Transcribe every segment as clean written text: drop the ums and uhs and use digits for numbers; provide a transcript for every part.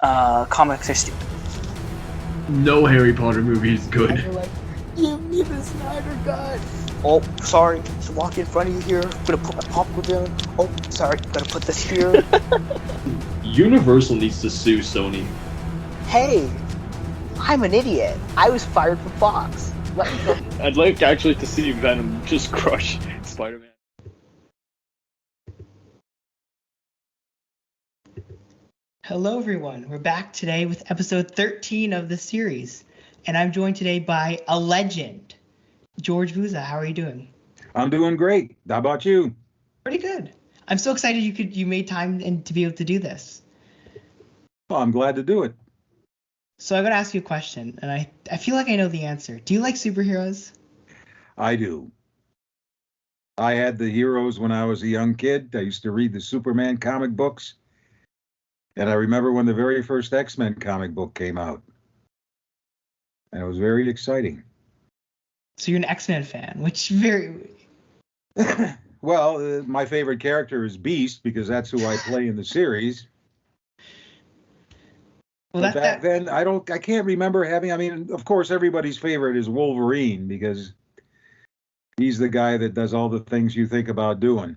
comics are stupid. No Harry Potter movie is And good. they're like, give me the Snyder Cut. Oh, sorry, just walk in front of you here. I'm gonna put my popcorn down. Oh, sorry, gotta put this here. Universal needs to sue Sony. Hey, I'm an idiot. I was fired from Fox. Let me go. I'd like actually to see Venom just crush Spider-Man. Hello, everyone. We're back today with episode 13 of the series, and I'm joined today by a legend, George Buza. How are you doing? I'm doing great. How about you? Pretty good. I'm so excited you made time and to be able to do this. Well, I'm glad to do it. So I'm gonna ask you a question, and I feel like I know the answer. Do you like superheroes? I do. I had the heroes when I was a young kid. I used to read the Superman comic books. And I remember when the very first X-Men comic book came out. And it was very exciting. So you're an X-Men fan, which very Well, my favorite character is Beast because that's who I play in the series. well But that back then, I can't remember having. I mean, of course, everybody's favorite is Wolverine because he's the guy that does all the things you think about doing.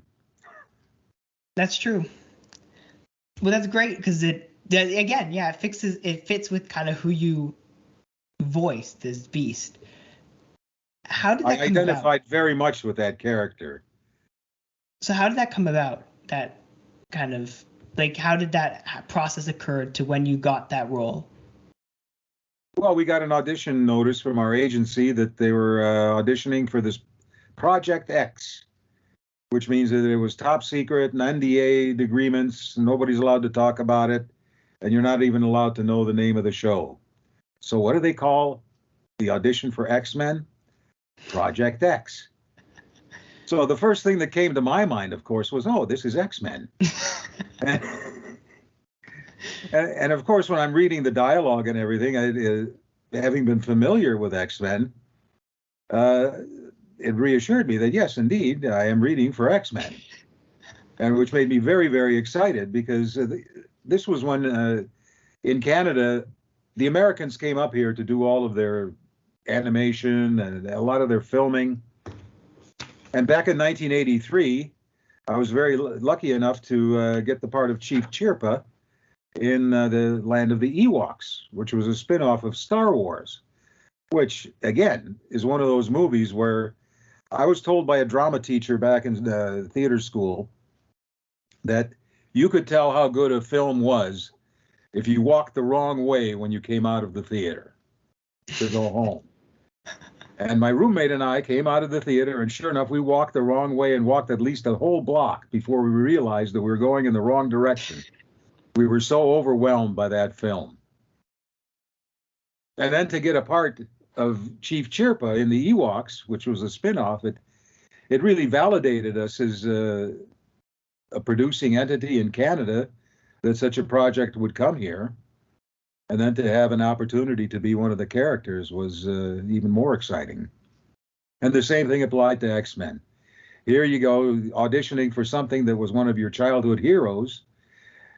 that's true. Well, that's great because it fits with kind of who you voiced as Beast. How did I that come about? identified very much with that character. So how did that come about? That kind of like how did that process occur to when you got that role? Well, we got an audition notice from our agency that they were auditioning for this Project X, which means that it was top secret and NDA agreements. Nobody's allowed to talk about it, and you're not even allowed to know the name of the show. So what do they call the audition for X-Men? Project X. So the first thing that came to my mind, of course, was, oh, this is X-Men. And of course, when I'm reading the dialogue and everything, having been familiar with X-Men, it reassured me that, yes, indeed, I am reading for X-Men. And which made me very, very excited because this was when in Canada, the Americans came up here to do all of their animation and a lot of their filming. And back in 1983, I was very lucky enough to get the part of Chief Chirpa in the Land of the Ewoks, which was a spin-off of Star Wars, which, again, is one of those movies where I was told by a drama teacher back in theater school that you could tell how good a film was if you walked the wrong way when you came out of the theater to go home. And my roommate and I came out of the theater, and sure enough, we walked the wrong way and walked at least a whole block before we realized that we were going in the wrong direction. We were so overwhelmed by that film. And then to get a part of Chief Chirpa in the Ewoks, which was a spinoff, it really validated us as a producing entity in Canada that such a project would come here. And then to have an opportunity to be one of the characters was even more exciting. And the same thing applied to X-Men. Here you go, auditioning for something that was one of your childhood heroes,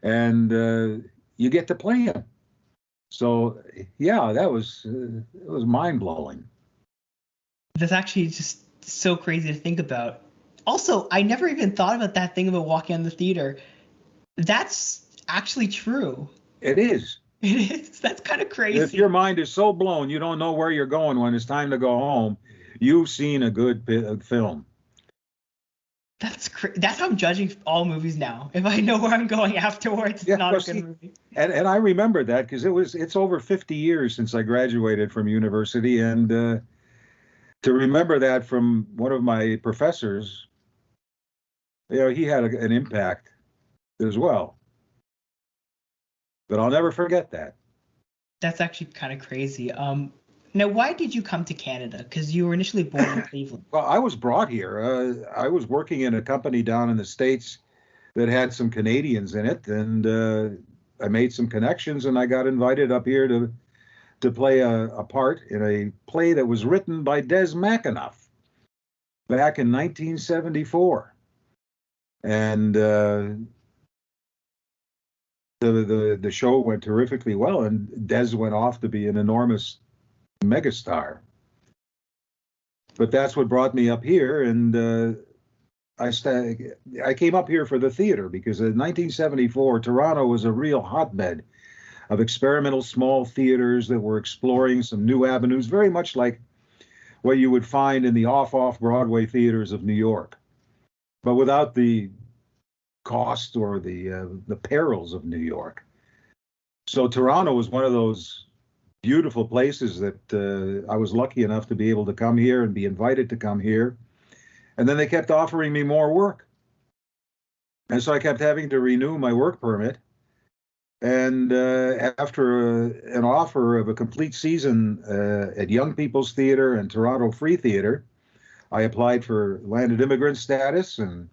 and you get to play him. So, yeah, it was mind-blowing. That's actually just so crazy to think about. Also, I never even thought about that thing about walking in the theater. That's actually true. It is. It is. That's kind of crazy. If your mind is so blown, you don't know where you're going when it's time to go home, you've seen a good film. That's how I'm judging all movies now. If I know where I'm going afterwards, it's not a good movie. And I remember that because it's over 50 years since I graduated from university, and to remember that from one of my professors, he had an impact as well. But I'll never forget that. That's actually kind of crazy. Now, why did you come to Canada? Because you were initially born in Cleveland. Well, I was brought here. I was working in a company down in the States that had some Canadians in it, and I made some connections, and I got invited up here to play a part in a play that was written by Des McAnuff back in 1974. And the show went terrifically well, and Des went off to be an enormous megastar. But that's what brought me up here, and I came up here for the theater because in 1974, Toronto was a real hotbed of experimental small theaters that were exploring some new avenues, very much like what you would find in the off Broadway theaters of New York, but without the cost or the perils of New York. So Toronto was one of those beautiful places that I was lucky enough to be able to come here and be invited to come here. And then they kept offering me more work. And so I kept having to renew my work permit. And after an offer of a complete season at Young People's Theatre and Toronto Free Theatre, I applied for landed immigrant status, and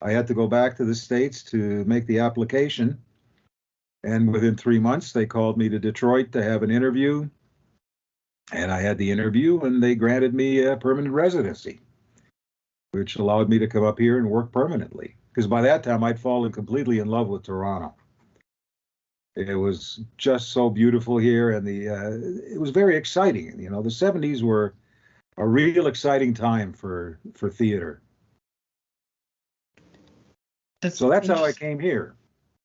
I had to go back to the States to make the application. And within 3 months, they called me to Detroit to have an interview. And I had the interview, and they granted me a permanent residency, which allowed me to come up here and work permanently. Because by that time, I'd fallen completely in love with Toronto. It was just so beautiful here, and it was very exciting. You know, the 70s were a real exciting time for theater. So that's how I came here.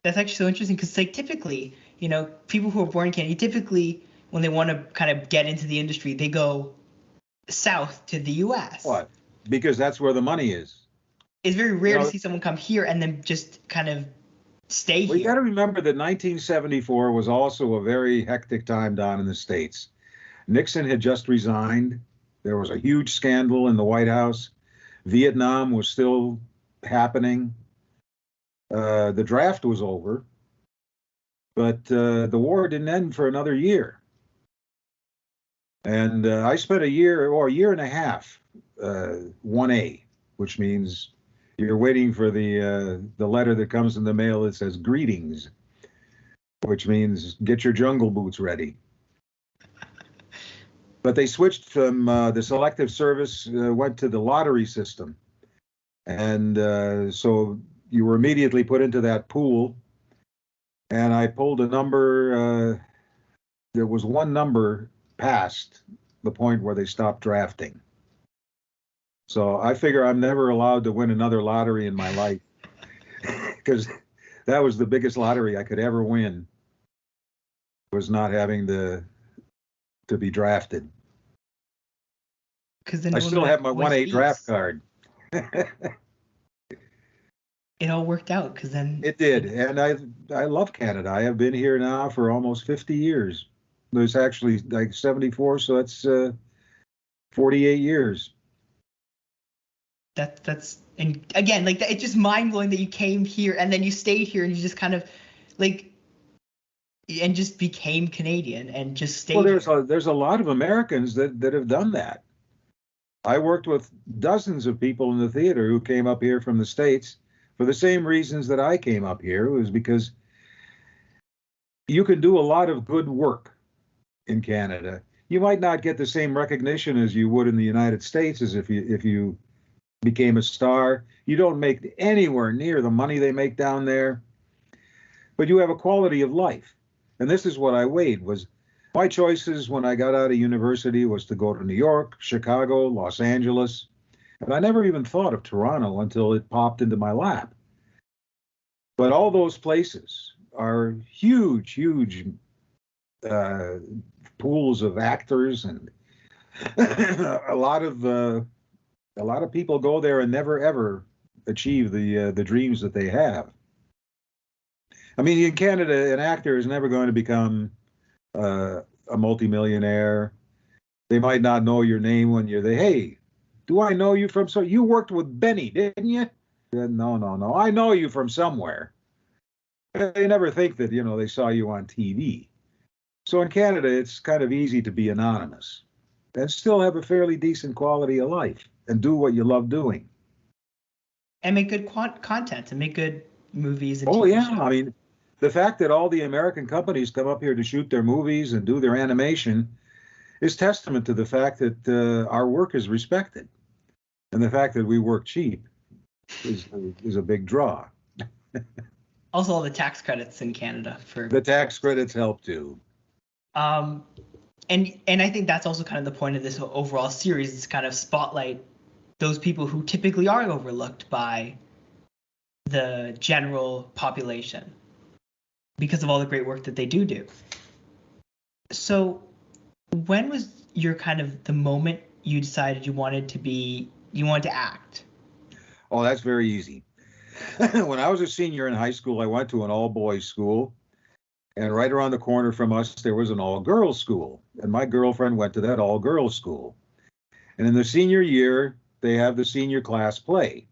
That's actually so interesting because, like, typically, you know, people who are born in Canada, typically, when they want to kind of get into the industry, they go south to the U.S. What? Because that's where the money is. It's very rare to see someone come here and then just kind of stay here. Well, you got to remember that 1974 was also a very hectic time down in the States. Nixon had just resigned. There was a huge scandal in the White House. Vietnam was still happening. The draft was over, but the war didn't end for another year. And I spent a year and a half, 1A, which means you're waiting for the letter that comes in the mail that says greetings, which means get your jungle boots ready. But they switched from the selective service, went to the lottery system. And so you were immediately put into that pool. And I pulled a number. There was one number past the point where they stopped drafting. So I figure I'm never allowed to win another lottery in my life because that was the biggest lottery I could ever win, was not having to be drafted. I still have my 1A draft card. It all worked out because then it did, and I love Canada. I have been here now for almost 50 years. There's actually like 74, so it's 48 years. That's and again, like, it's just mind blowing that you came here and then you stayed here and you just kind of like and just became Canadian and just stayed. Well, there's a lot of Americans that have done that. I worked with dozens of people in the theater who came up here from the States for the same reasons that I came up here. It was because you can do a lot of good work in Canada. You might not get the same recognition as you would in the United States as if you became a star. You don't make anywhere near the money they make down there, but you have a quality of life. And this is what I weighed, was my choices when I got out of university was to go to New York, Chicago, Los Angeles, and I never even thought of Toronto until it popped into my lap. But all those places are huge pools of actors, and a lot of people go there and never ever achieve the dreams that they have. I mean, in Canada, an actor is never going to become a multimillionaire. They might not know your name when you're there. Hey, do I know you from? So you worked with Benny, didn't you? No. I know you from somewhere. They never think that, they saw you on TV. So in Canada, it's kind of easy to be anonymous and still have a fairly decent quality of life and do what you love doing. And make good content and make good movies. And TV shows. I mean, the fact that all the American companies come up here to shoot their movies and do their animation is testament to the fact that our work is respected. And the fact that we work cheap is a big draw. Also, all the tax credits in Canada for The tax credits help too. and I think that's also kind of the point of this overall series is kind of spotlight those people who typically are overlooked by the general population because of all the great work that they do. So when was your kind of the moment you decided you wanted to act? Oh, that's very easy. When I was a senior in high school, I went to an all-boys school, and right around the corner from us, there was an all-girls school, and my girlfriend went to that all-girls school. And in the senior year, they have the senior class play,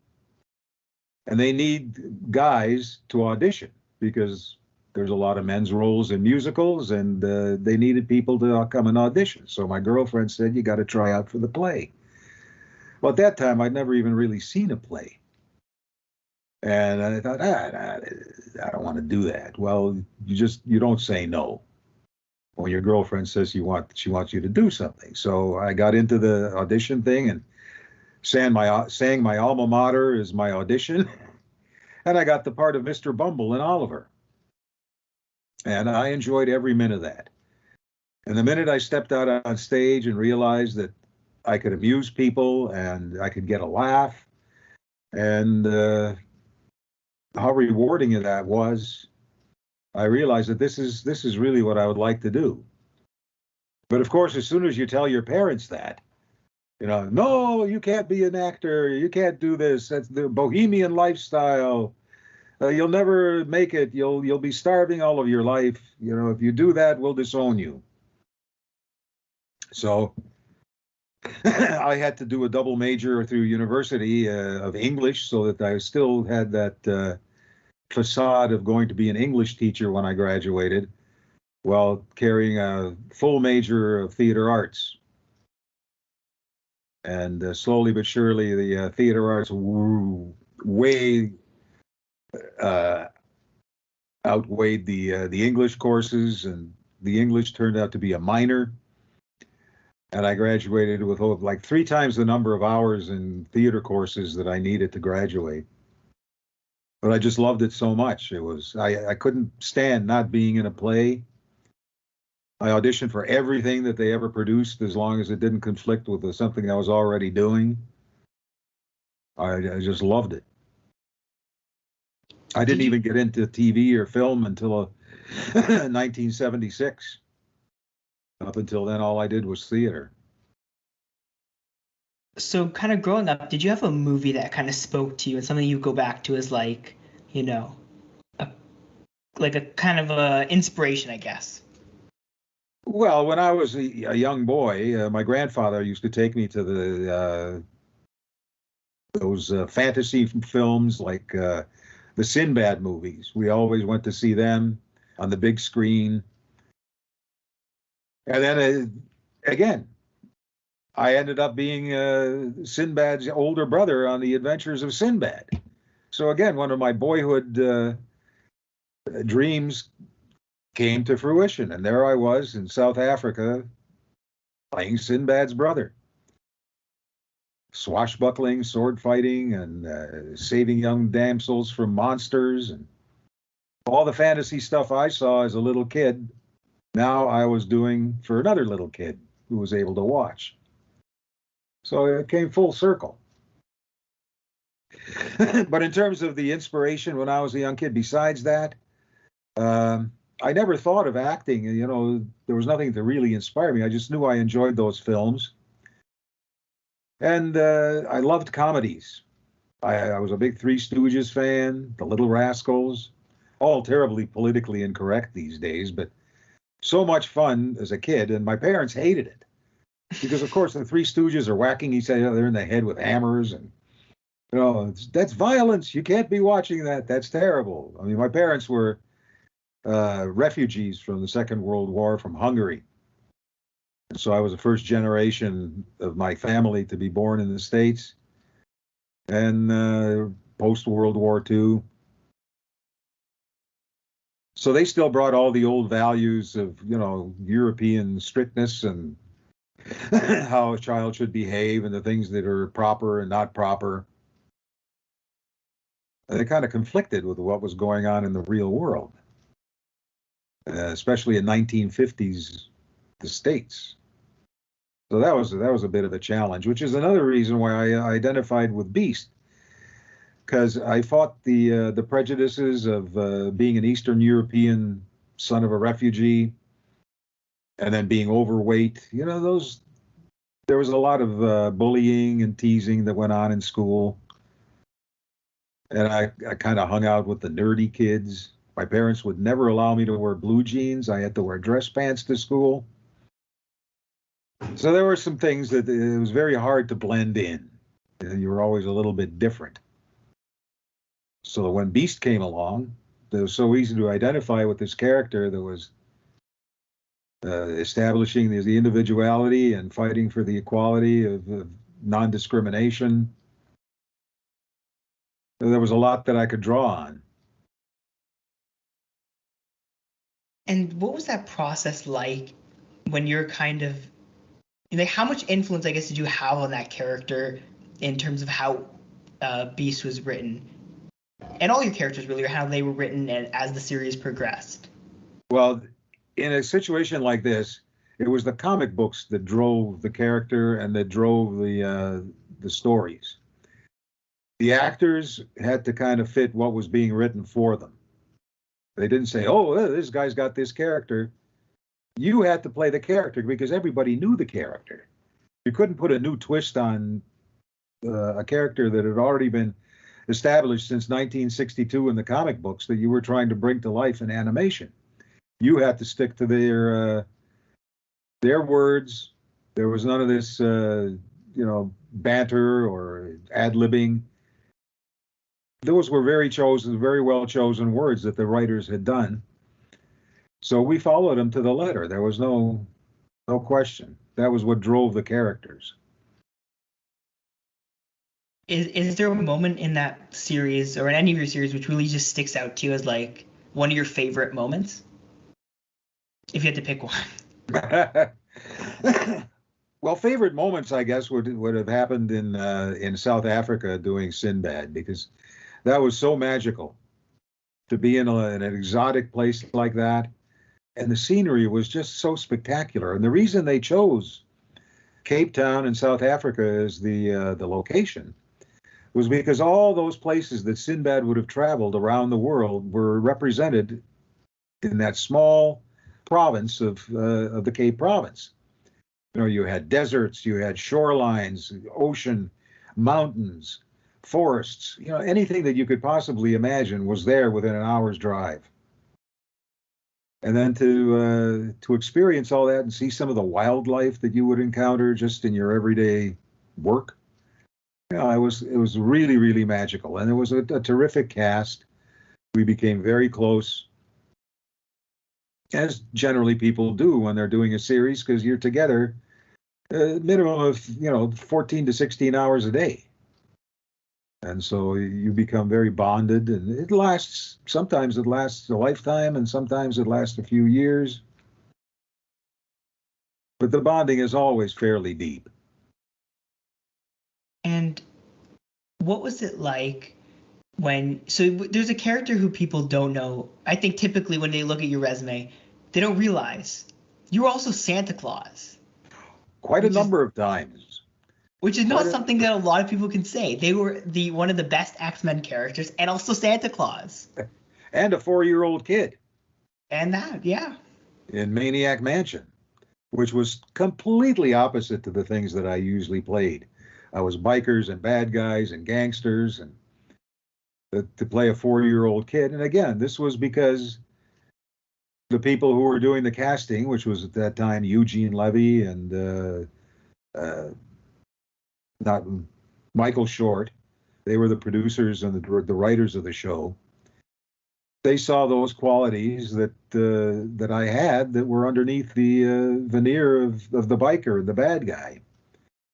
and they need guys to audition because there's a lot of men's roles in musicals, and they needed people to come and audition. So my girlfriend said, "You got to try out for the play." Well, at that time, I'd never even really seen a play. And I thought, I don't want to do that. Well, you don't say no when your girlfriend says she wants you to do something. So I got into the audition thing and sang my alma mater as my audition, and I got the part of Mr. Bumble in Oliver. And I enjoyed every minute of that. And the minute I stepped out on stage and realized that I could amuse people and I could get a laugh, and how rewarding that was, I realized that this is really what I would like to do. But of course, as soon as you tell your parents that, no, you can't be an actor, you can't do this, that's the bohemian lifestyle, you'll never make it, you'll be starving all of your life, if you do that, we'll disown you. So I had to do a double major through university of English so that I still had that facade of going to be an English teacher when I graduated, while carrying a full major of theater arts. And slowly but surely, the theater arts way outweighed the English courses, and the English turned out to be a minor. And I graduated with like 3 times the number of hours in theater courses that I needed to graduate. But I just loved it so much. I couldn't stand not being in a play. I auditioned for everything that they ever produced as long as it didn't conflict with something I was already doing. I just loved it. I didn't even get into TV or film until 1976. Up until then, all I did was theater. So kind of growing up, did you have a movie that kind of spoke to you and something you go back to as like, like a kind of a inspiration, I guess? Well, when I was a young boy, my grandfather used to take me to those fantasy films like the Sinbad movies. We always went to see them on the big screen. And then again, I ended up being Sinbad's older brother on the Adventures of Sinbad. So again, one of my boyhood dreams came to fruition, and there I was in South Africa playing Sinbad's brother, swashbuckling, sword fighting, and saving young damsels from monsters, and all the fantasy stuff I saw as a little kid. Now I was doing for another little kid who was able to watch. So it came full circle. But in terms of the inspiration when I was a young kid, besides that, I never thought of acting. There was nothing to really inspire me. I just knew I enjoyed those films. And I loved comedies. I was a big Three Stooges fan, The Little Rascals, all terribly politically incorrect these days, but so much fun as a kid. And my parents hated it because, of course, the Three Stooges are whacking each other in the head with hammers, and that's violence. You can't be watching that. That's terrible. I mean, my parents were refugees from the Second World War from Hungary. So I was the first generation of my family to be born in the States, and post-World War II. So they still brought all the old values of, European strictness and how a child should behave and the things that are proper and not proper. they kind of conflicted with what was going on in the real world, especially in 1950s, the States. So that was a bit of a challenge, which is another reason why I identified with Beast, because I fought the prejudices of being an Eastern European son of a refugee, and then being overweight. You know, those there was a lot of bullying and teasing that went on in school, and I kind of hung out with the nerdy kids. My parents would never allow me to wear blue jeans. I had to wear dress pants to school. So there were some things that it was very hard to blend in. You were always a little bit different. So when Beast came along, it was so easy to identify with this character that was establishing the individuality and fighting for the equality of non-discrimination. There was a lot that I could draw on. And what was that process like when you're kind of, like, how much influence, I guess, did you have on that character in terms of how Beast was written? And all your characters, really, or how they were written as the series progressed? Well, in a situation like this, it was the comic books that drove the character and that drove the stories. The actors had to kind of fit what was being written for them. They didn't say, "Oh, this guy's got this character." You had to play the character because everybody knew the character. You couldn't put a new twist on a character that had already been established since 1962 in the comic books that you were trying to bring to life in animation. You had to stick to their words. There was none of this, banter or ad-libbing. Those were very well chosen words that the writers had done. So we followed them to the letter. There was no question. That was what drove the characters. Is there a moment in that series or in any of your series which really just sticks out to you as like one of your favorite moments? If you had to pick one. Well, favorite moments, I guess, would have happened in South Africa doing Sinbad, because that was so magical to be in an exotic place like that. And the scenery was just so spectacular. And the reason they chose Cape Town in South Africa as the location was because all those places that Sinbad would have traveled around the world were represented in that small province of the Cape Province. You know, you had deserts, you had shorelines, ocean, mountains, forests. You know, anything that you could possibly imagine was there within an hour's drive. And then to experience all that and see some of the wildlife that you would encounter just in your everyday work, you know, it was really, really magical. And it was a terrific cast. We became very close, as generally people do when they're doing a series, because you're together a minimum of 14 to 16 hours a day. And so you become very bonded, and sometimes it lasts a lifetime, and sometimes it lasts a few years. But the bonding is always fairly deep. And what was it like so there's a character who people don't know. I think typically when they look at your resume, they don't realize you were also Santa Claus. Quite a number of times. Which is not something that a lot of people can say. They were one of the best X-Men characters, and also Santa Claus. And a 4-year-old kid. And that, yeah. In Maniac Mansion, which was completely opposite to the things that I usually played. I was bikers and bad guys and gangsters, and to play a 4-year-old kid. And again, this was because the people who were doing the casting, which was at that time Eugene Levy and not Michael Short. They were the producers and the writers of the show. They saw those qualities that I had that were underneath the veneer of the biker and the bad guy.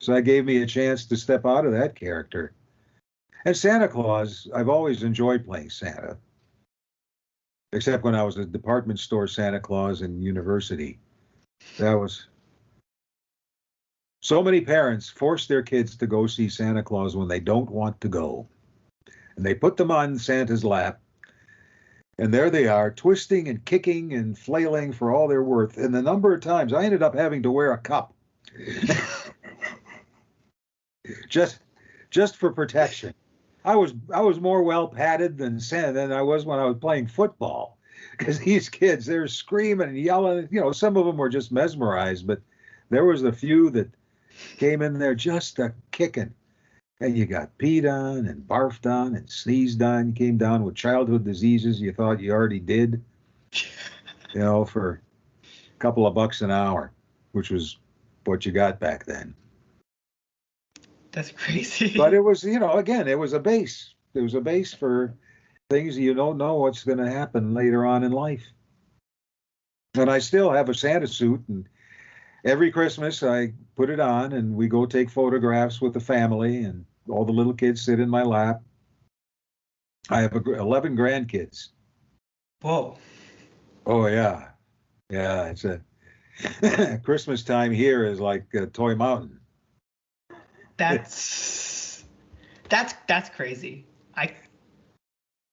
So that gave me a chance to step out of that character. And Santa Claus, I've always enjoyed playing Santa, except when I was a department store Santa Claus in university. That was... So many parents force their kids to go see Santa Claus when they don't want to go. And they put them on Santa's lap. And there they are, twisting and kicking and flailing for all they're worth. And the number of times I ended up having to wear a cup. just for protection. I was more well padded than Santa than I was when I was playing football. Because these kids, they're screaming and yelling. You know, some of them were just mesmerized, but there was a few that came in there just a kicking. And you got peed on and barfed on and sneezed on. You came down with childhood diseases you thought you already did, you know, for a couple of bucks an hour, which was what you got back then. That's crazy. But it was, you know, again, it was a base. It was a base for things you don't know what's going to happen later on in life. And I still have a Santa suit, and every Christmas I put it on and we go take photographs with the family, and all the little kids sit in my lap. I have 11 grandkids. Whoa. Oh yeah. Yeah, it's a Christmas time here is like Toy Mountain. That's crazy.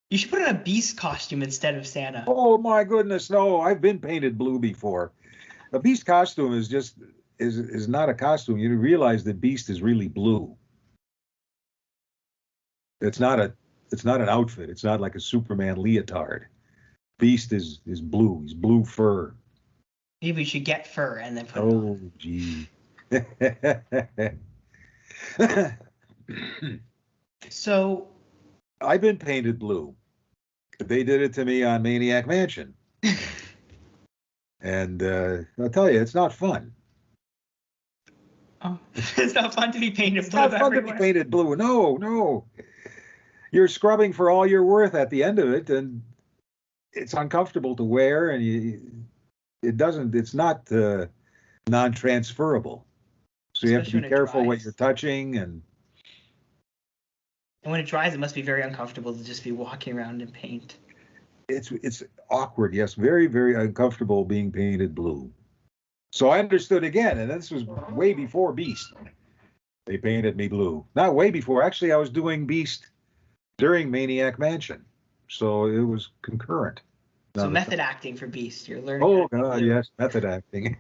You should put on a beast costume instead of Santa. Oh my goodness, no, I've been painted blue before. A beast costume is not a costume. You realize that Beast is really blue. It's not an outfit. It's not like a Superman leotard. Beast is blue. He's blue fur. Maybe we should get fur and then put it Oh, on. gee. So I've been painted blue. They did it to me on Maniac Mansion. And I'll tell you, it's not fun. oh, it's not fun to be painted It's blue not fun to everywhere. be painted blue. No. You're scrubbing for all you're worth at the end of it, and it's uncomfortable to wear, and it's not non-transferable. So you have to Especially be when it careful what dries. you're touching, and And when it dries, it must be very uncomfortable to just be walking around in paint. it's awkward. Yes, very, very uncomfortable being painted blue. So I understood again, and this was way before Beast. They painted me blue. Not way before. Actually, I was doing Beast during Maniac Mansion, so it was concurrent. So Now, method acting for Beast. You're learning. how oh to be God, blue. yes, method acting.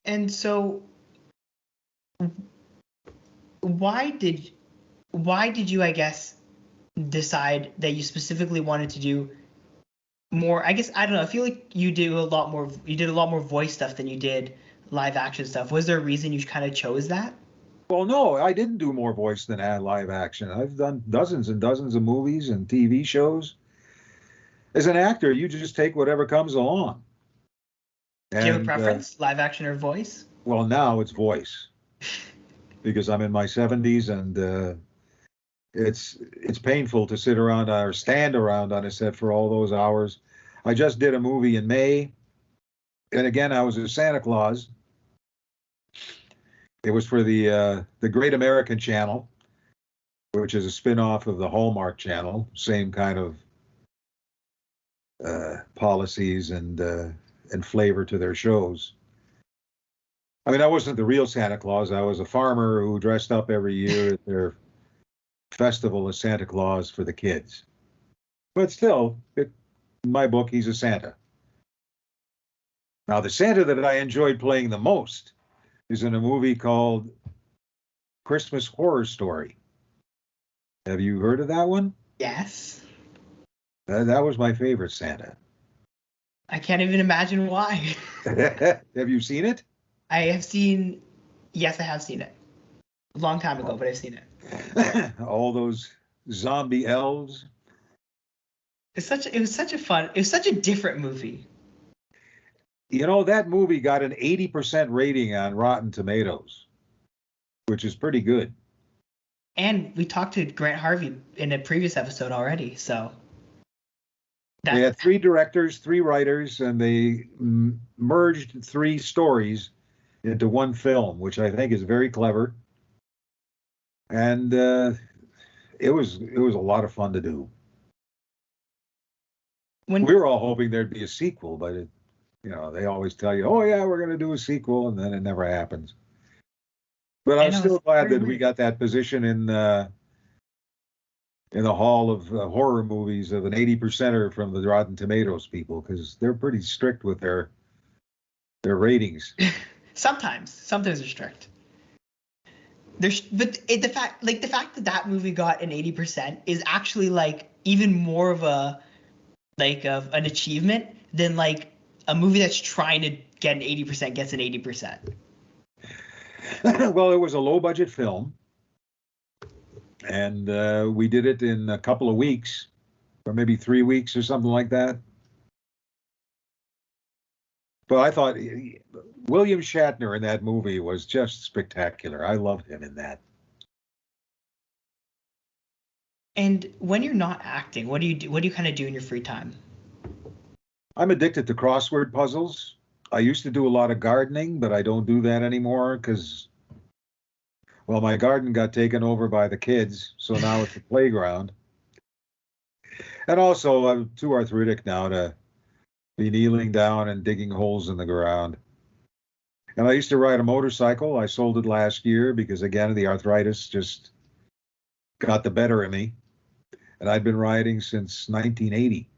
And so, why did you, I guess, decide that you specifically wanted to do more? I guess I don't know. I feel like you did a lot more voice stuff than you did live action stuff. Was there a reason you kind of chose that? Well, no, I didn't do more voice than live action. I've done dozens and dozens of movies and TV shows. As an actor, you just take whatever comes along. Do you have a And, preference, live action or voice? well, now it's voice because I'm in my 70s, and it's painful to sit around or stand around on a set for all those hours. I just did a movie in May, and again, I was a Santa Claus. It was for the Great American Channel, which is a spin-off of the Hallmark Channel. Same kind of policies and flavor to their shows. I mean, I wasn't the real Santa Claus. I was a farmer who dressed up every year at their festival as Santa Claus for the kids. But still, in my book, he's a Santa. Now, the Santa that I enjoyed playing the most is in a movie called Christmas Horror Story. Have you heard of that one? Yes. That was my favorite Santa. I can't even imagine why. Have you seen it? I have seen. Yes, I have seen it. A long time ago, but I've seen it. All those zombie elves. It was such a different movie. You know, that movie got an 80% rating on Rotten Tomatoes, which is pretty good. And we talked to Grant Harvey in a previous episode already, so. They had 3 directors, 3 writers, and they merged 3 stories into one film, which I think is very clever. And it was a lot of fun to do. We were all hoping there'd be a sequel, but they always tell you, oh yeah, we're going to do a sequel, and then it never happens. But I I'm know, still it's glad very that we weird. got that position in the Hall of Horror Movies of an 80%er from the Rotten Tomatoes people, because they're pretty strict with their ratings. Sometimes they're strict. The fact that that movie got an 80% is actually like even more of a of an achievement than like a movie that's trying to get an 80% gets an 80%. Well, it was a low budget film, and we did it in a couple of weeks, or maybe 3 weeks or something like that. But I thought William Shatner in that movie was just spectacular. I loved him in that. And when you're not acting, what do you do? What do you kind of do in your free time? I'm addicted to crossword puzzles. I used to do a lot of gardening, but I don't do that anymore because, well, my garden got taken over by the kids, so now it's a playground. And also, I'm too arthritic now to be kneeling down and digging holes in the ground. And I used to ride a motorcycle. I sold it last year because, again, the arthritis just got the better of me. And I'd been riding since 1980.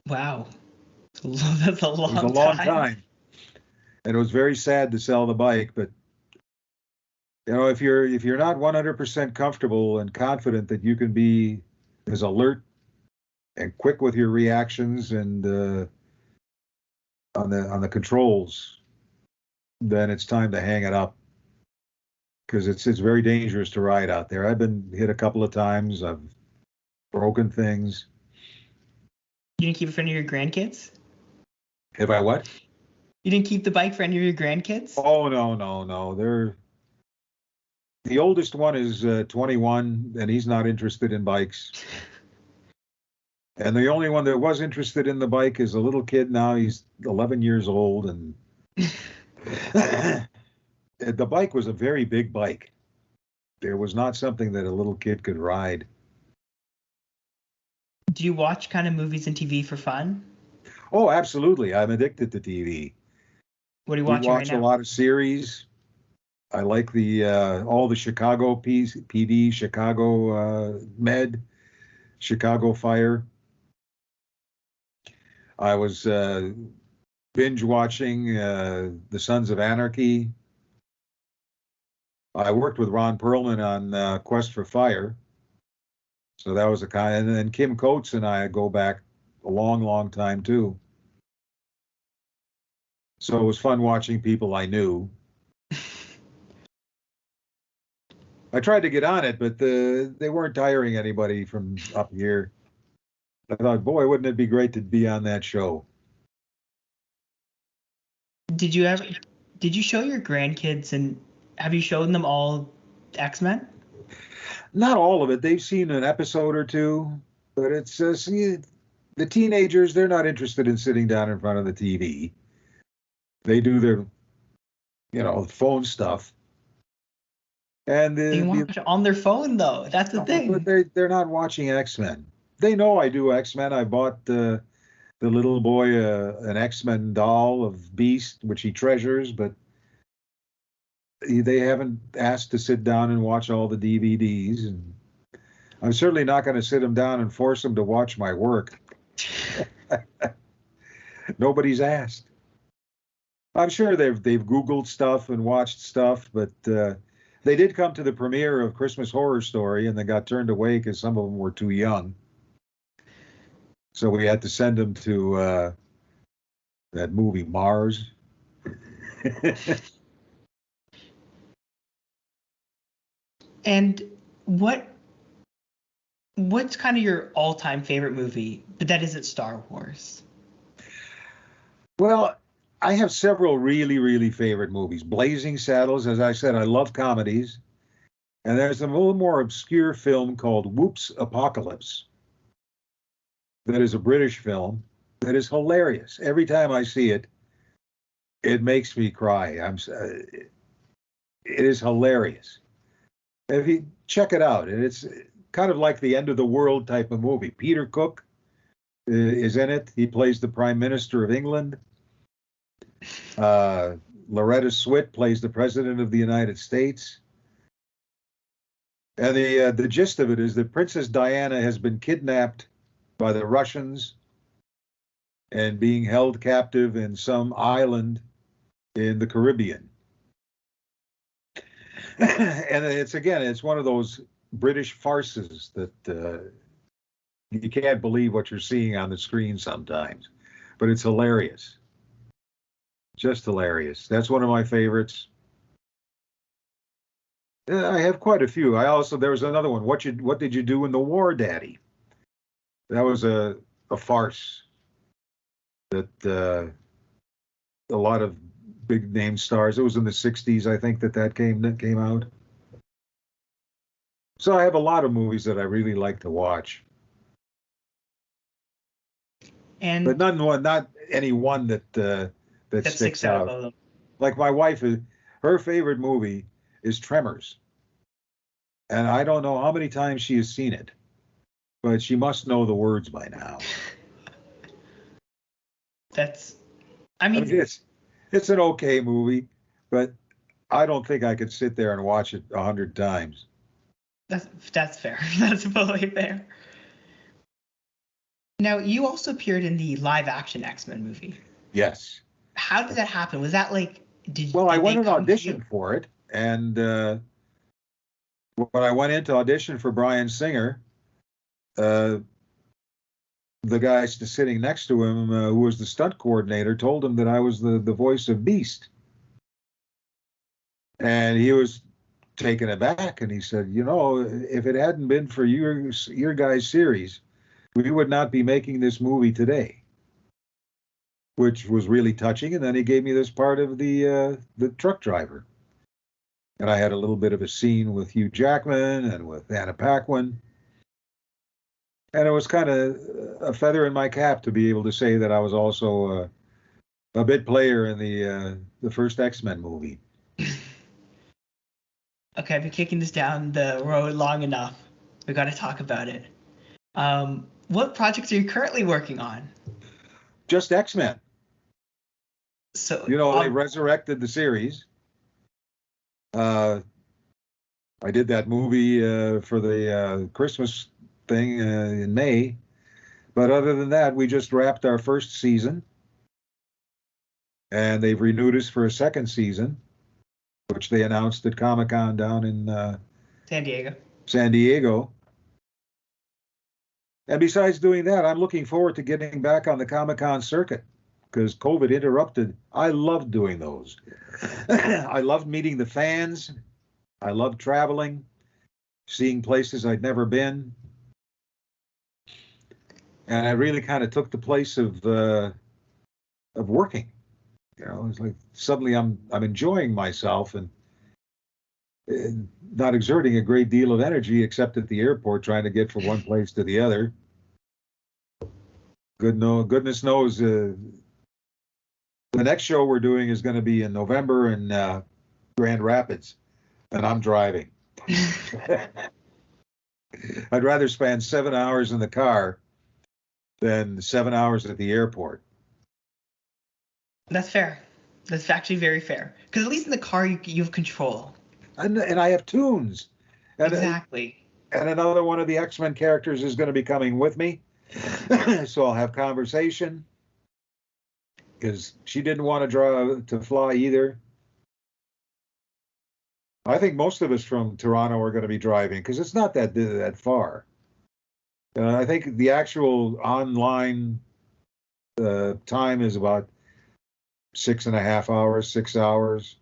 Wow, that's a It was long a long time. time. And it was very sad to sell the bike, but if you're not 100% comfortable and confident that you can be as alert and quick with your reactions and on the controls, then it's time to hang it up, because it's very dangerous to ride out there. I've been hit a couple of times. I've broken things. You didn't keep it for any of your grandkids? Have I what? You didn't keep the bike for any of your grandkids? Oh, no. The oldest one is 21, and he's not interested in bikes. And the only one that was interested in the bike is a little kid now. He's 11 years old, and the bike was a very big bike. It was not something that a little kid could ride. Do you watch kind of movies and TV for fun? Oh, absolutely. I'm addicted to TV. What are you We watching right watch a now? lot of series. I like all the Chicago PD, Chicago Med, Chicago Fire. I was binge watching The Sons of Anarchy. I worked with Ron Perlman on Quest for Fire. So that was a kind, and then Kim Coates and I go back a long, long time too. So it was fun watching people I knew. I tried to get on it, but they weren't hiring anybody from up here. I thought, boy, wouldn't it be great to be on that show? Did you show your grandkids, and have you shown them all X-Men? Not all of it. They've seen an episode or two, but it's the teenagers, they're not interested in sitting down in front of the TV. They do their, phone stuff. And They watch it on their phone though. That's the thing. But they're not watching X-Men. They know I do X-Men. I bought the little boy an X-Men doll of Beast, which he treasures, but they haven't asked to sit down and watch all the DVDs. And I'm certainly not going to sit them down and force them to watch my work. Nobody's asked. I'm sure they've Googled stuff and watched stuff, but they did come to the premiere of Christmas Horror Story, and they got turned away because some of them were too young. So we had to send them to that movie Mars. And what's kind of your all-time favorite movie, but that isn't Star Wars? Well, I have several really, really favorite movies. Blazing Saddles, as I said, I love comedies. And there's a little more obscure film called Whoops Apocalypse that is a British film that is hilarious. Every time I see it, it makes me cry. It is hilarious. If you check it out, and it's kind of like the end of the world type of movie. Peter Cook is in it. He plays the Prime Minister of England. Loretta Swit plays the President of the United States. And the gist of it is that Princess Diana has been kidnapped by the Russians and being held captive in some island in the Caribbean. And it's one of those British farces that you can't believe what you're seeing on the screen sometimes, but it's hilarious. Just hilarious. That's one of my favorites. I have quite a few. There was another one. What did you do in the war, Daddy? That was a farce that a lot of big name stars. It was in the 60s, I think, that came out. So I have a lot of movies that I really like to watch. And But not any one that sticks out. of them. Like my wife, her favorite movie is Tremors. And I don't know how many times she has seen it, but she must know the words by now. I mean it's an okay movie, but I don't think I could sit there and watch it 100 times. That's fair. That's totally fair. Now, you also appeared in the live-action X-Men movie. Yes. How did that happen? Was that like I went and auditioned for it, and when I went in to audition for Bryan Singer, the guy sitting next to him, who was the stunt coordinator, told him that I was the voice of Beast. And he was taken aback, and he said, if it hadn't been for your guys' series, we would not be making this movie today. Which was really touching. And then he gave me this part of the truck driver. And I had a little bit of a scene with Hugh Jackman and with Anna Paquin. And it was kind of a feather in my cap to be able to say that I was also a bit player in the first X-Men movie. Okay, I've been kicking this down the road long enough. We got to talk about it. What projects are you currently working on? Just X-Men. So they resurrected the series. I did that movie for the Christmas thing in May. But other than that, we just wrapped our first season. And they've renewed us for a second season, which they announced at Comic-Con down in San Diego. And besides doing that, I'm looking forward to getting back on the Comic-Con circuit because COVID interrupted. I loved doing those. I loved meeting the fans. I loved traveling, seeing places I'd never been. And I really kind of took the place of working. It's like suddenly I'm enjoying myself and not exerting a great deal of energy except at the airport trying to get from one place to the other. Goodness knows the next show we're doing is going to be in November in Grand Rapids, and I'm driving. I'd rather spend 7 hours in the car than 7 hours at the airport. That's fair. That's actually very fair. Because at least in the car, you have control. And I have tunes. Exactly. And another one of the X-Men characters is going to be coming with me. So I'll have conversation. Because she didn't want to fly either. I think most of us from Toronto are going to be driving because it's not that far. I think the actual online time is about 6.5 hours, 6 hours.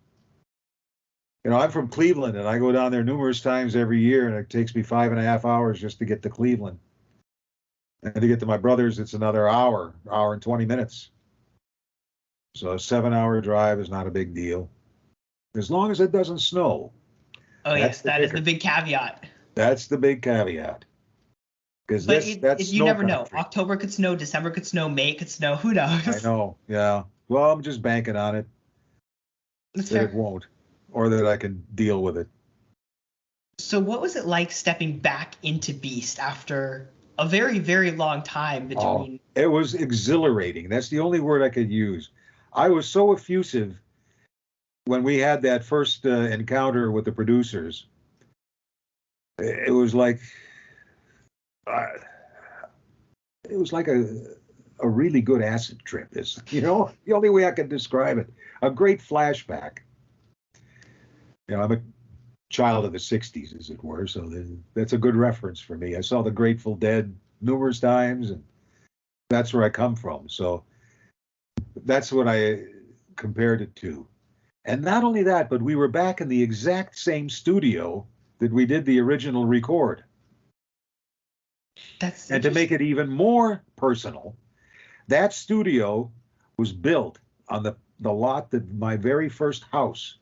I'm from Cleveland, and I go down there numerous times every year, and it takes me 5.5 hours just to get to Cleveland. And to get to my brother's, it's another hour and 20 minutes. So a 7-hour drive is not a big deal, as long as it doesn't snow. Oh, yes, that is the big caveat. That's the big caveat. Because you never know. October could snow, December could snow, May could snow. Who knows? I know. Yeah. Well, I'm just banking on it. That's fair. It won't, or that I can deal with it. So, what was it like stepping back into Beast after a very, very long time between? It was exhilarating. That's the only word I could use. I was so effusive when we had that first encounter with the producers, it was like uh, a really good acid trip. Is the only way I can describe it. A great flashback. I'm a child of the '60s, as it were, so that's a good reference for me. I saw the Grateful Dead numerous times, and that's where I come from. So that's what I compared it to. And not only that, but we were back in the exact same studio that we did the original record. And to make it even more personal, that studio was built on the lot that my very first house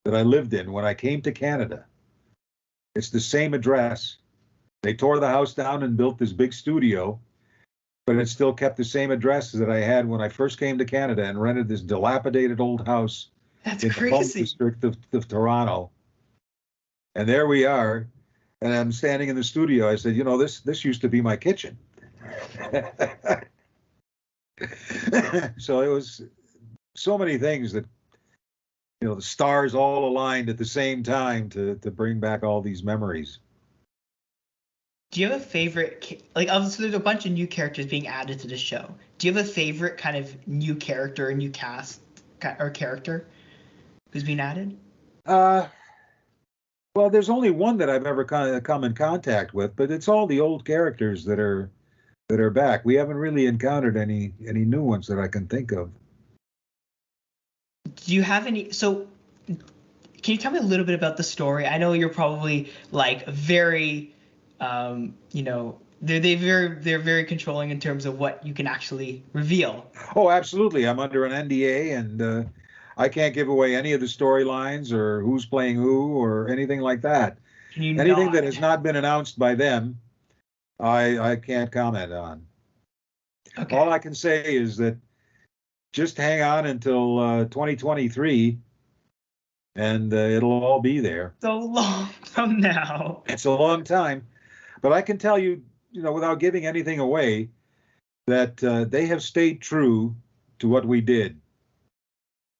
that I lived in when I came to Canada. It's the same address. They tore the house down and built this big studio, but it still kept the same address that I had when I first came to Canada and rented this dilapidated old house That's in the Bunk crazy. district of Toronto. And there we are. And I'm standing in the studio. I said, this used to be my kitchen. So it was so many things that, the stars all aligned at the same time to bring back all these memories. Do you have a favorite, so there's a bunch of new characters being added to the show. Do you have a favorite kind of new character or new cast or character who's being added? Well, there's only one that I've ever come in contact with, but it's all the old characters that are back. We haven't really encountered any new ones that I can think of. Do you have any? So, can you tell me a little bit about the story? I know you're probably very, they're very controlling in terms of what you can actually reveal. Oh, absolutely. I'm under an NDA, and I can't give away any of the storylines or who's playing who or anything like that. Anything that has not been announced by them, I can't comment on. Okay. All I can say is that just hang on until 2023, and it'll all be there. So long from now. It's a long time, but I can tell you, without giving anything away, that they have stayed true to what we did.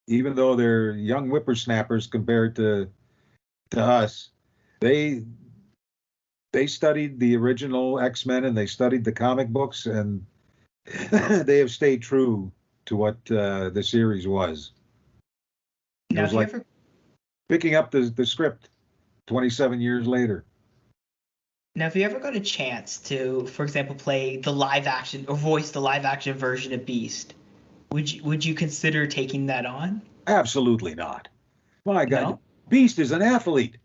Even though they're young whippersnappers compared to us, they studied the original X-Men and they studied the comic books, and they have stayed true to what the series was. It was like picking up the script 27 years later. Now, if you ever got a chance to, for example, play the live action or voice the live action version of Beast, would you consider taking that on? Absolutely not. My God, No? Beast is an athlete.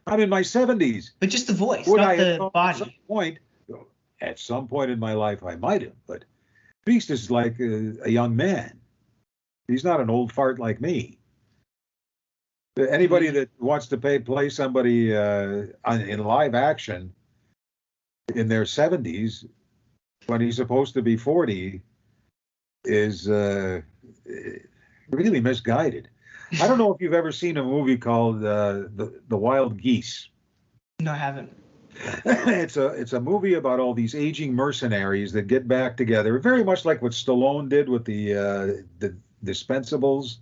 I'm in my 70s. But just the voice, Would not I have the known body. At some point in my life, I might have, but Beast is like a young man. He's not an old fart like me. Anybody that wants to play somebody in live action in their 70s when he's supposed to be 40 is really misguided. I don't know if you've ever seen a movie called the Wild Geese. No, I haven't. It's a movie about all these aging mercenaries that get back together, very much like what Stallone did with the Dispensables.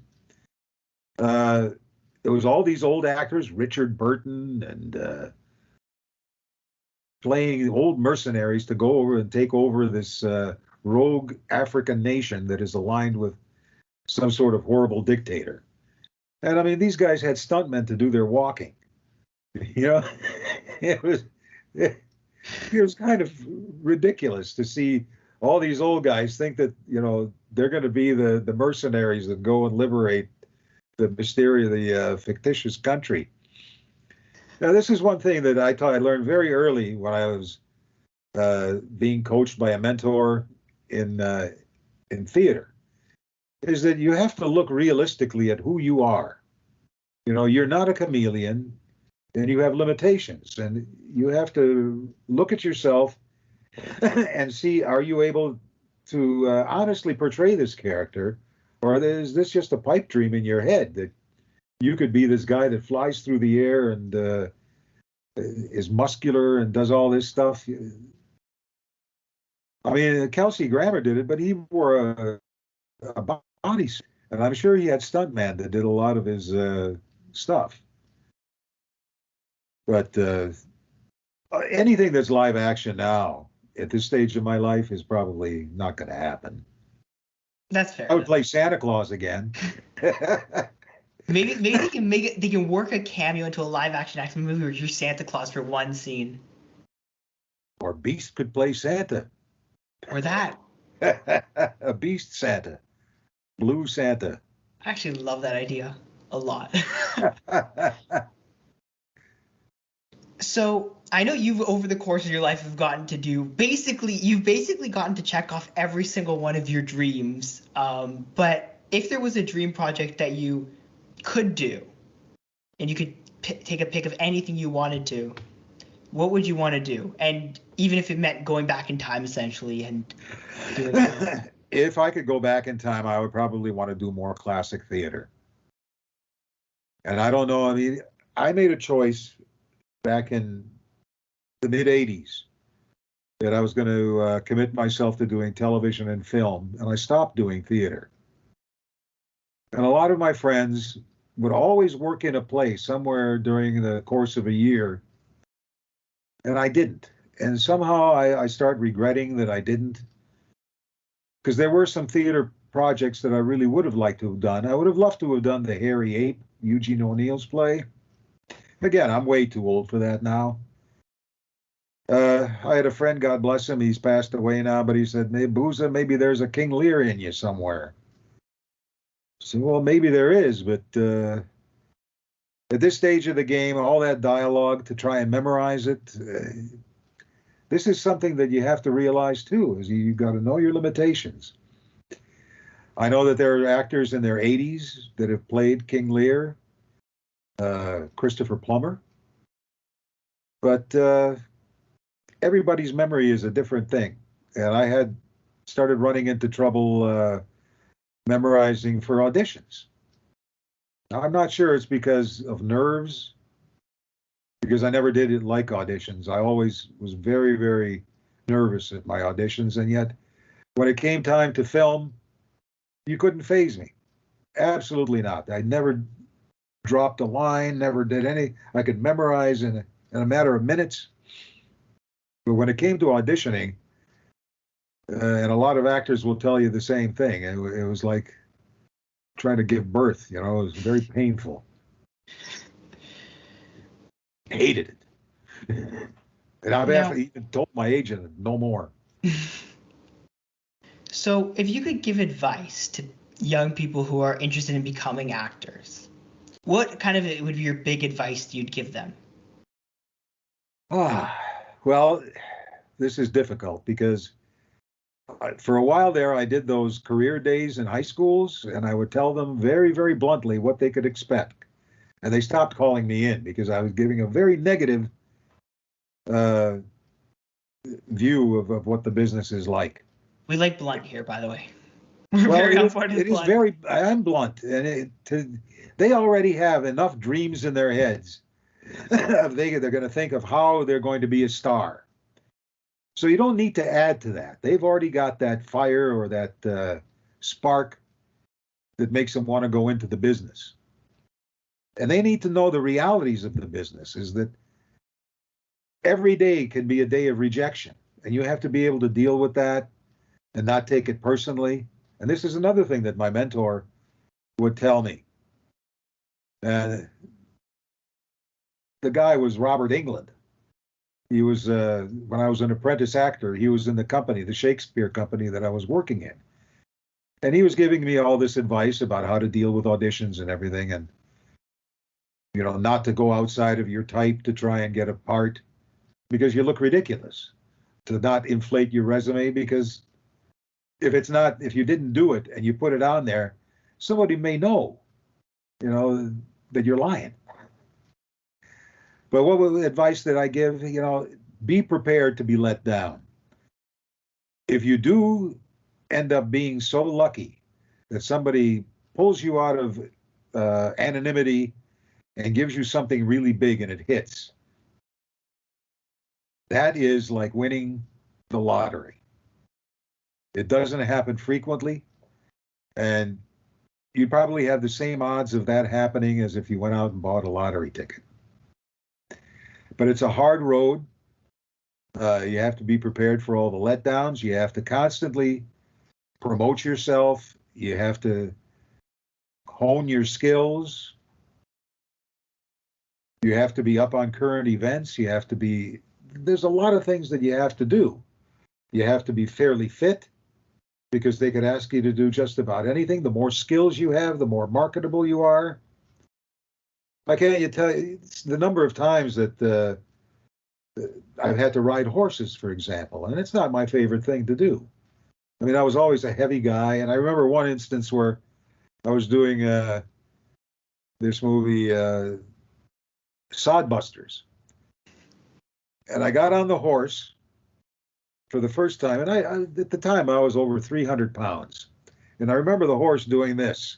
There was all these old actors, Richard Burton, and playing old mercenaries to go over and take over this rogue African nation that is aligned with some sort of horrible dictator. And I mean, these guys had stuntmen to do their walking. It was kind of ridiculous to see all these old guys think that they're going to be the mercenaries that go and liberate the fictitious country. Now, this is one thing that I learned very early when I was being coached by a mentor in theater, is that you have to look realistically at who you are. You're not a chameleon, and you have limitations, and you have to look at yourself and see, are you able to honestly portray this character, or is this just a pipe dream in your head that you could be this guy that flies through the air and is muscular and does all this stuff? I mean, Kelsey Grammer did it, but he wore a bodysuit. And I'm sure he had stuntman that did a lot of his stuff. But anything that's live action now, at this stage of my life, is probably not going to happen. That's fair. I would play Santa Claus again. Maybe they can make it. They can work a cameo into a live action action movie where you're Santa Claus for one scene. Or Beast could play Santa. Or that. A Beast Santa. Blue Santa. I actually love that idea a lot. So I know you've over the course of your life have gotten to do you've basically gotten to check off every single one of your dreams. But if there was a dream project that you could do, and you could take a pick of anything you wanted to, what would you want to do? And even if it meant going back in time, essentially, and doing it. If I could go back in time, I would probably want to do more classic theater. And I don't know, I mean, I made a choice back in the mid-'80s that I was going to commit myself to doing television and film, and I stopped doing theater. And a lot of my friends would always work in a play somewhere during the course of a year, and I didn't. And somehow I start regretting that I didn't, because there were some theater projects that I really would have liked to have done. I would have loved to have done the Hairy Ape, Eugene O'Neill's play. Again, I'm way too old for that now. I had a friend, God bless him, he's passed away now, but he said, Buza, maybe there's a King Lear in you somewhere. So, well, maybe there is, but at this stage of the game, all that dialogue to try and memorize it, this is something that you have to realize too, is you've got to know your limitations. I know that there are actors in their 80s that have played King Lear, Christopher Plummer, but everybody's memory is a different thing. And I had started running into trouble memorizing for auditions. Now, I'm not sure it's because of nerves, because I never did like auditions. I always was very, very nervous at my auditions, and yet when it came time to film, you couldn't faze me. Absolutely not. I never dropped a line, never did any. I could memorize in a matter of minutes. But when it came to auditioning, and a lot of actors will tell you the same thing, it was like trying to give birth, it was very painful. Hated it. And I've even told my agent, no more. So if you could give advice to young people who are interested in becoming actors, what kind of would be your big advice you'd give them? Well, this is difficult because for a while there, I did those career days in high schools, and I would tell them very, very bluntly what they could expect. And they stopped calling me in because I was giving a very negative view of what the business is like. We like blunt here, by the way. I'm blunt, and they already have enough dreams in their heads. They're going to think of how they're going to be a star. So you don't need to add to that. They've already got that fire or that spark that makes them want to go into the business. And they need to know the realities of the business, is that every day can be a day of rejection, and you have to be able to deal with that and not take it personally. And this is another thing that my mentor would tell me. And the guy was Robert England. He was, when I was an apprentice actor, he was in the company, the Shakespeare company that I was working in. And he was giving me all this advice about how to deal with auditions and everything, and not to go outside of your type to try and get a part because you look ridiculous, to not inflate your resume, because if you didn't do it and you put it on there, somebody may know, that you're lying. But what was the advice that I give? Be prepared to be let down. If you do end up being so lucky that somebody pulls you out of anonymity and gives you something really big and it hits, that is like winning the lottery. It doesn't happen frequently, and you'd probably have the same odds of that happening as if you went out and bought a lottery ticket. But it's a hard road. You have to be prepared for all the letdowns. You have to constantly promote yourself. You have to hone your skills. You have to be up on current events. There's a lot of things that you have to do. You have to be fairly fit, because they could ask you to do just about anything. The more skills you have, the more marketable you are. I can't tell you the number of times that I've had to ride horses, for example, and it's not my favorite thing to do. I mean, I was always a heavy guy, and I remember one instance where I was doing this movie, Sodbusters, and I got on the horse for the first time, and I at the time I was over 300 pounds, and I remember the horse doing this.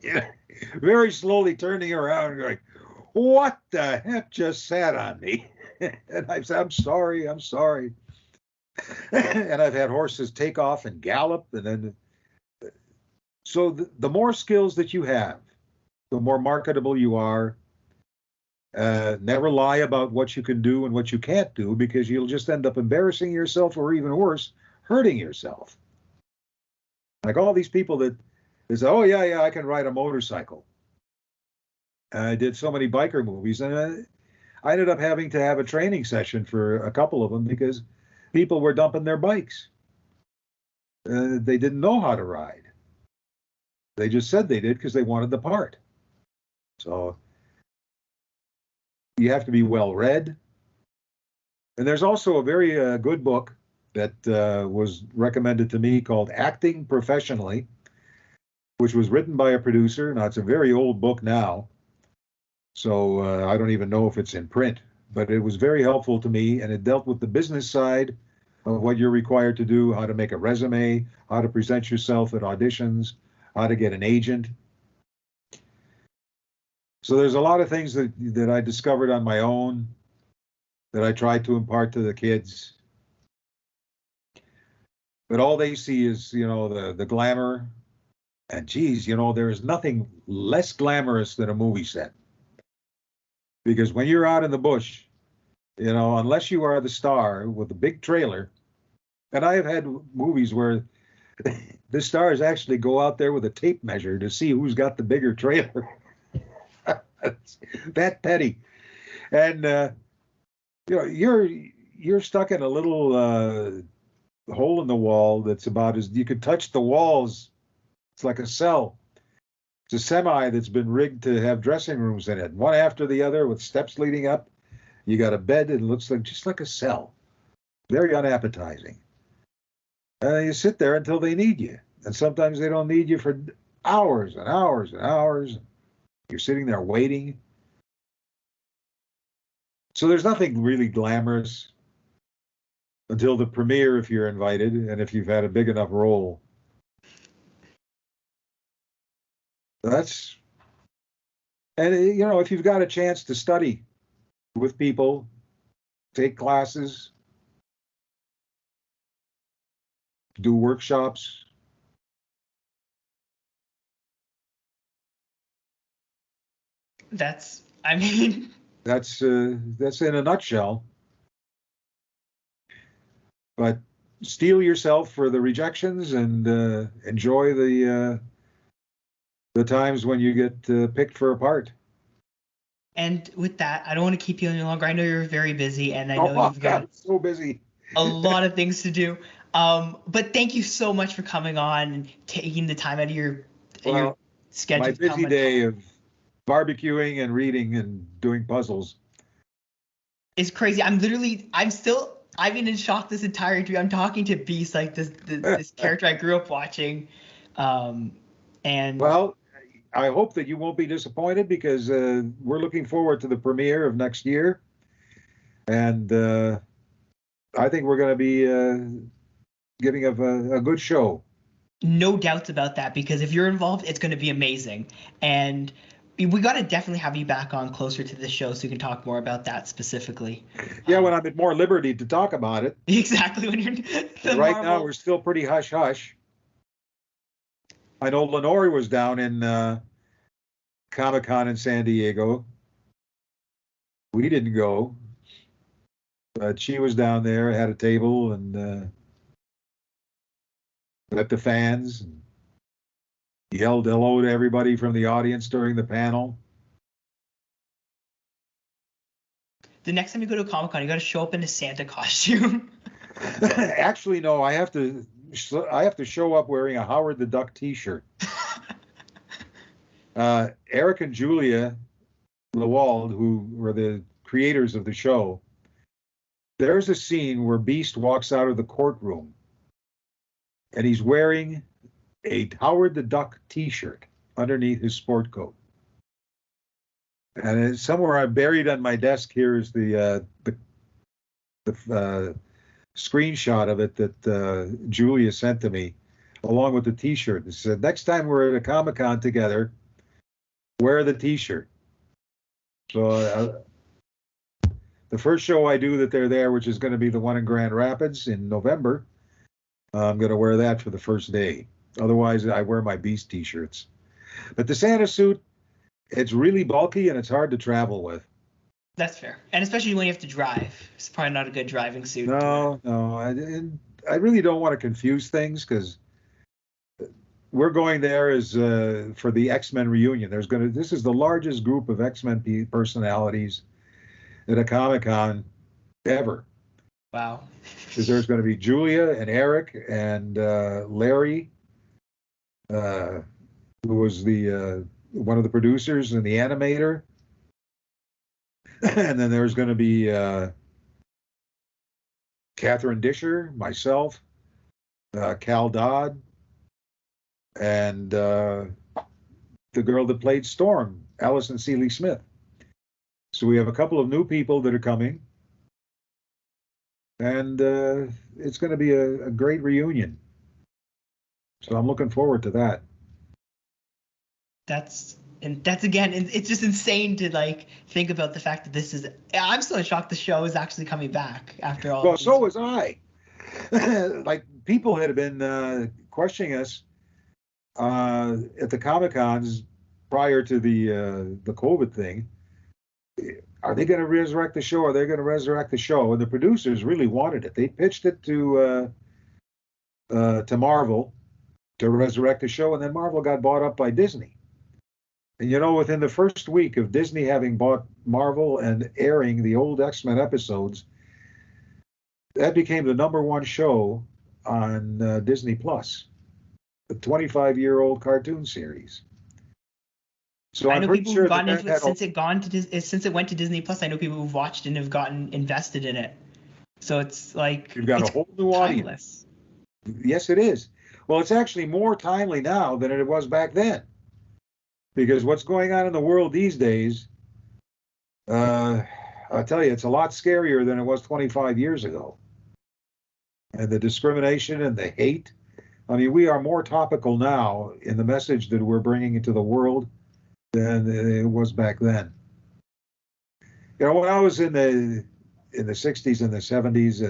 Yeah, very slowly turning around and going, "What the heck just sat on me?" And I said, I'm sorry. And I've had horses take off and gallop, and then so the more skills that you have, the more marketable you are. Never lie about what you can do and what you can't do, because you'll just end up embarrassing yourself, or even worse, hurting yourself. Like all these people that say, "Oh yeah, I can ride a motorcycle." I did so many biker movies, and I ended up having to have a training session for a couple of them because people were dumping their bikes. They didn't know how to ride. They just said they did because they wanted the part. So you have to be well read. And there's also a very good book that was recommended to me called Acting Professionally, which was written by a producer. Now, it's a very old book now, so I don't even know if it's in print, but it was very helpful to me, and it dealt with the business side of what you're required to do, how to make a resume, how to present yourself at auditions, how to get an agent. So there's a lot of things that I discovered on my own that I tried to impart to the kids. But all they see is, the glamour. And geez, there is nothing less glamorous than a movie set. Because when you're out in the bush, unless you are the star with a big trailer, and I have had movies where the stars actually go out there with a tape measure to see who's got the bigger trailer. That petty. And you're stuck in a little hole in the wall that's about as you could touch the walls. It's like a cell. It's a semi that's been rigged to have dressing rooms in it, one after the other with steps leading up. You got a bed, and it looks just like a cell. Very unappetizing. You sit there until they need you. And sometimes they don't need you for hours and hours and hours. You're sitting there waiting. So there's nothing really glamorous until the premiere, if you're invited, and if you've had a big enough role. And if you've got a chance to study with people, take classes, do workshops. That's in a nutshell. But steel yourself for the rejections and enjoy the times when you get picked for a part. And with that, I don't want to keep you any longer. I know you're very busy, and I know you've got so busy. a lot of things to do. But thank you so much for coming on and taking the time out of your schedule. My busy day of barbecuing and reading and doing puzzles. It's crazy. I've been in shock this entire interview. I'm talking to Beast, like this character I grew up watching. Well, I hope that you won't be disappointed, because we're looking forward to the premiere of next year. And I think we're going to be giving a good show. No doubts about that, because if you're involved, it's going to be amazing. And We got to definitely have you back on closer to the show so you can talk more about that specifically. Yeah, when I'm at more liberty to talk about it. Exactly, when you're the Right Marvel. now, we're still pretty hush-hush. I know Lenore was down in Comic-Con in San Diego. We didn't go, but she was down there, had a table, and met the fans, and yelled hello to everybody from the audience during the panel. The next time you go to Comic-Con, you got to show up in a Santa costume. Actually, no, I have to show up wearing a Howard the Duck T-shirt. Eric and Julia Lewald, who were the creators of the show, there's a scene where Beast walks out of the courtroom and he's wearing a Howard the Duck T-shirt underneath his sport coat. And it's somewhere buried on my desk here is the screenshot of it that Julia sent to me, along with the T-shirt. It said, "Next time we're at a Comic-Con together, wear the T-shirt." So the first show I do that they're there, which is going to be the one in Grand Rapids in November, I'm going to wear that for the first day. Otherwise, I wear my Beast T-shirts. But the Santa suit, it's really bulky and it's hard to travel with. That's fair, and especially when you have to drive. It's probably not a good driving suit. No, I really don't want to confuse things because we're going there as for the X-Men reunion. This is the largest group of X-Men personalities at a Comic-Con ever. Wow. Because there's going to be Julia and Eric and Larry, who was the one of the producers and the animator. And then there's going to be Catherine Disher, myself, Cal Dodd, and the girl that played Storm, Allison Seeley Smith. So we have a couple of new people that are coming, and it's going to be a great reunion. So I'm looking forward to that. That's again, it's just insane to like think about the fact that this is. I'm still in shock the show is actually coming back after all. Well, so was I. Like people had been questioning us at the Comic-Cons prior to the COVID thing. Are they going to resurrect the show? Are they going to resurrect the show? And the producers really wanted it. They pitched it to Marvel to resurrect the show, and then Marvel got bought up by Disney. And you know, within the first week of Disney having bought Marvel and airing the old X-Men episodes, that became the #1 show on Disney Plus, the 25-year-old cartoon series. So I know people who've gotten into it since it went to Disney Plus. I know people who've watched and have gotten invested in it. So it's like you've got a whole new audience. Yes, it is. Well, it's actually more timely now than it was back then, because what's going on in the world these days, I'll tell you, it's a lot scarier than it was 25 years ago. And the discrimination and the hate. I mean, we are more topical now in the message that we're bringing into the world than it was back then. You know, when I was in the 60s and the 70s,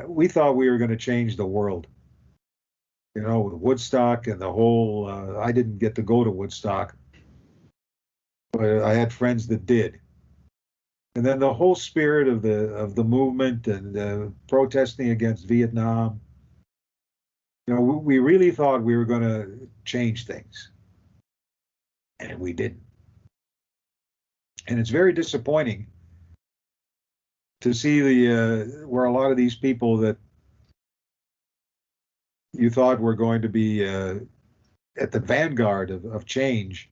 we thought we were going to change the world. You know, with Woodstock and the whole. I didn't get to go to Woodstock, but I had friends that did. And then the whole spirit of the movement and protesting against Vietnam. You know, we really thought we were going to change things. And we didn't. And it's very disappointing to see where a lot of these people that you thought were going to be at the vanguard of change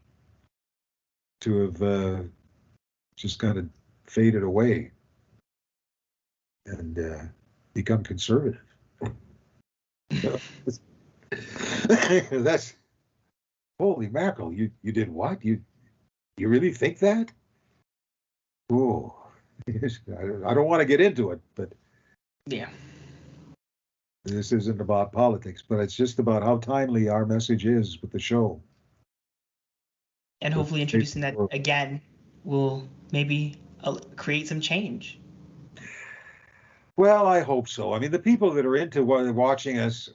to have just kind of faded away and become conservative. That's holy mackerel! You did what? You really think that? Oh, I don't want to get into it, but yeah, this isn't about politics, but it's just about how timely our message is with the show. And hopefully introducing that again will maybe create some change. Well, I hope so. I mean, the people that are into watching us,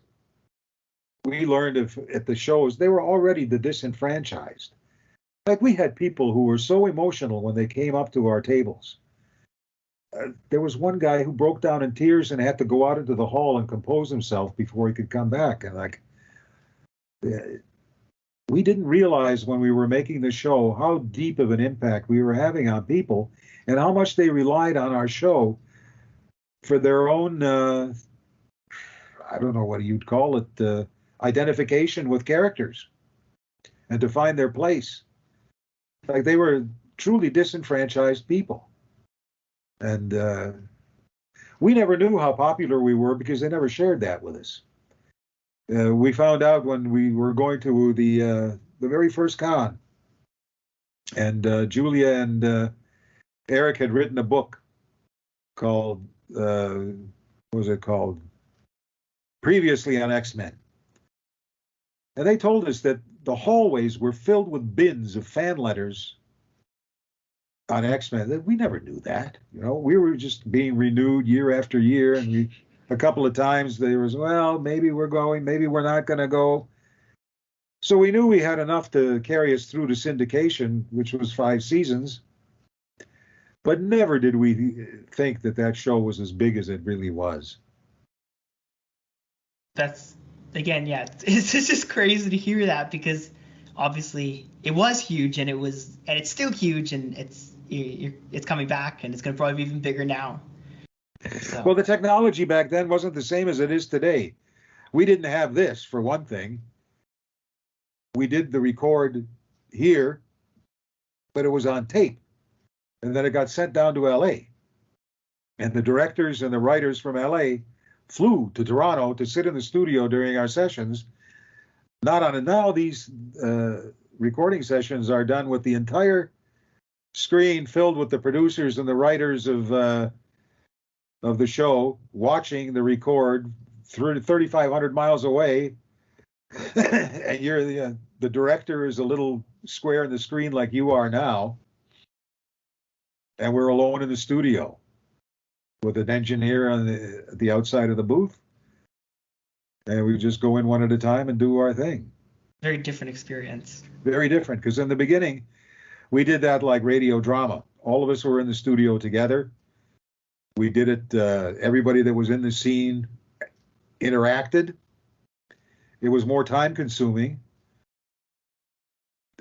we learned at the shows, they were already the disenfranchised. Like, we had people who were so emotional when they came up to our tables. There was one guy who broke down in tears and had to go out into the hall and compose himself before he could come back. And like, we didn't realize when we were making the show how deep of an impact we were having on people and how much they relied on our show for their own, I don't know what you'd call it, identification with characters and to find their place. Like, they were truly disenfranchised people. And we never knew how popular we were because they never shared that with us. We found out when we were going to the very first con, and Julia and Eric had written a book called, what was it called? Previously on X-Men. And they told us that the hallways were filled with bins of fan letters on X-Men. We never knew that. You know, we were just being renewed year after year, and a couple of times there was, well, maybe we're going, maybe we're not going to go. So we knew we had enough to carry us through to syndication, which was 5 seasons. But never did we think that show was as big as it really was. That's, again, yeah, it's just crazy to hear that, because obviously it was huge, and it's still huge, and it's coming back, and it's going to probably be even bigger now. So. Well, the technology back then wasn't the same as it is today. We didn't have this, for one thing. We did the record here, but it was on tape. And then it got sent down to L.A. And the directors and the writers from L.A. flew to Toronto to sit in the studio during our sessions. Now these recording sessions are done with the entire screen filled with the producers and the writers of the show watching the record through 3,500 miles away. And you're the director is a little square in the screen like you are now. And we're alone in the studio with an engineer on the outside of the booth. And we just go in one at a time and do our thing. Very different experience. Very different, because in the beginning, we did that like radio drama. All of us were in the studio together. We did it, everybody that was in the scene interacted. It was more time consuming.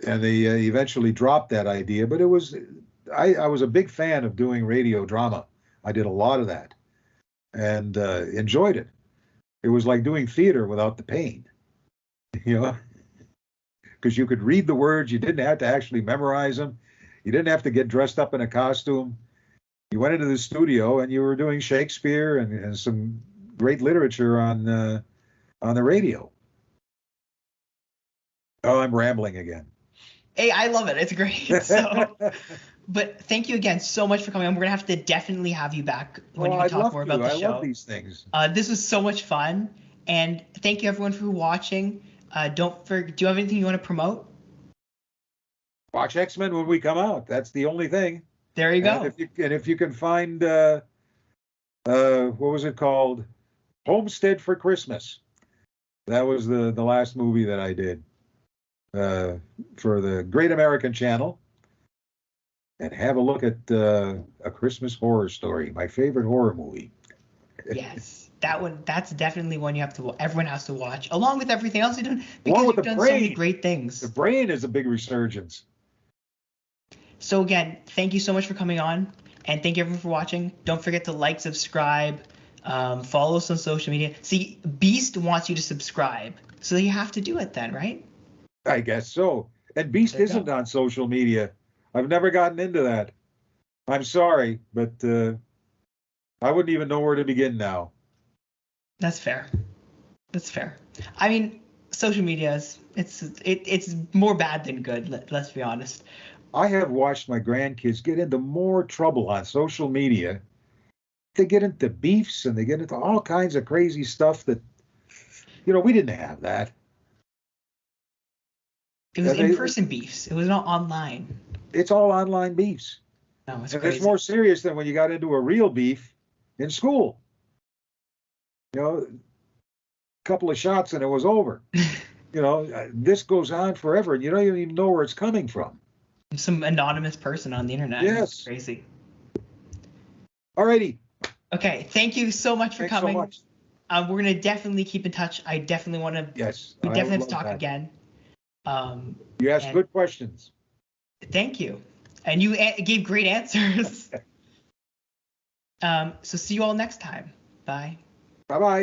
And they eventually dropped that idea, but I was a big fan of doing radio drama. I did a lot of that and enjoyed it. It was like doing theater without the pain, you know, because you could read the words. You didn't have to actually memorize them. You didn't have to get dressed up in a costume. You went into the studio and you were doing Shakespeare and some great literature on the radio. Oh, I'm rambling again. Hey, I love it. It's great. So, but thank you again so much for coming on. We're gonna have to definitely have you back when you can talk more about the show. I love these things. This was so much fun, and thank you everyone for watching. Do you have anything you want to promote? Watch X-Men when we come out. That's the only thing. There you go. And if you can find what was it called? Homestead for Christmas. That was the last movie that I did for the Great American Channel. And have a look at A Christmas Horror Story, my favorite horror movie. Yes, that's definitely one everyone has to watch, along with everything else you've done, because along with you've done so many great things. The Brain is a big resurgence. So again, thank you so much for coming on, and thank you everyone for watching. Don't forget to like, subscribe, follow us on social media. See, Beast wants you to subscribe, so you have to do it then, right? I guess so. And Beast isn't on social media. I've never gotten into that. I'm sorry, but I wouldn't even know where to begin now. That's fair. That's fair. I mean, social media it's more bad than good. Let's be honest. I have watched my grandkids get into more trouble on social media. They get into beefs and they get into all kinds of crazy stuff that, we didn't have that. It was Yeah, in-person beefs. It was not online. It's all online beefs. No, it's And crazy. it's more serious than when you got into a real beef in school. You know, a couple of shots and it was over. This goes on forever, and you don't even know where it's coming from. Some anonymous person on the internet. Yes. It's crazy. Alrighty. Okay, thank you so much for Thanks so coming. much. We're gonna definitely keep in touch. I definitely want to. Yes. We I definitely have love to talk that. again. You asked and- good questions. Thank you, and you gave great answers. So see you all next time. Bye. Bye bye.